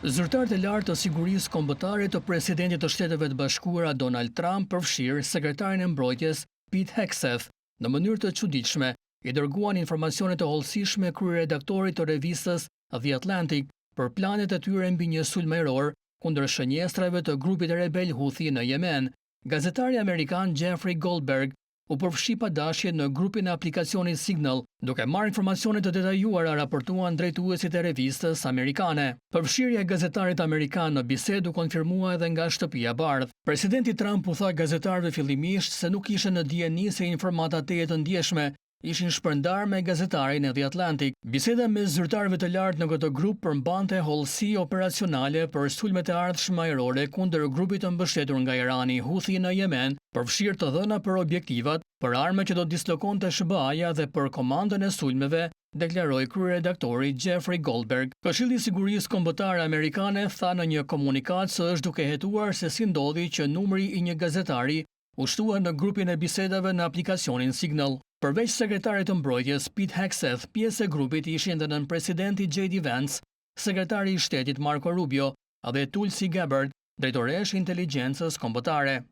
Zyrtarët e lartë të sigurisë kombëtare të presidentit të Shteteve të Bashkuara Donald Trump, përfshirë sekretarin e mbrojtjes Pete Hegseth, në mënyrë të çuditshme i dërguan informacione të hollësishme kryeredaktorit të revistës The Atlantic për planet e tyre mbi një sulm ajror kundër shënjestrave të grupit e rebel Houthi në Yemen. Gazetari amerikan Jeffrey Goldberg u përfshi pa dashje në grupin e aplikacionit Signal, duke marrë informacione të detajuara, raportuan drejtuesit e revistës amerikane. Përfshirja e gazetarit amerikan në bisedë u konfirmua edhe nga Shtëpia e Bardhë. Presidenti Trump u tha gazetarëve fillimisht se nuk ishte në dieni se informatat e të ndjeshme ishin shpërndarë me gazetarin e The Atlantic. Biseda me zyrtarëve të lartë në këtë grup përmbante hollësi operacionale për sulmet e ardhshme ajrore kundër grupit të mbështetur nga Irani Houthi në Yemen, përfshirë të dhëna për objektivat, për arme që do dislokonte SBA-ja dhe për komandën e sulmeve, deklaroi kryeredaktori Jeffrey Goldberg. Këshilli i Sigurisë Kombëtare amerikane tha në një komunikat se është duke hetuar se si ndodhi që numri i një gazetari u shtua në grupin e bisedave në aplikacionin Signal. Përveç sekretarit të mbrojtjes Pete Hegseth, pjesë e grupit ishin edhe nën presidenti J.D. Vance, sekretari i shtetit Marco Rubio dhe Tulsi Gabbard, drejtoresh i inteligjencës kombëtare.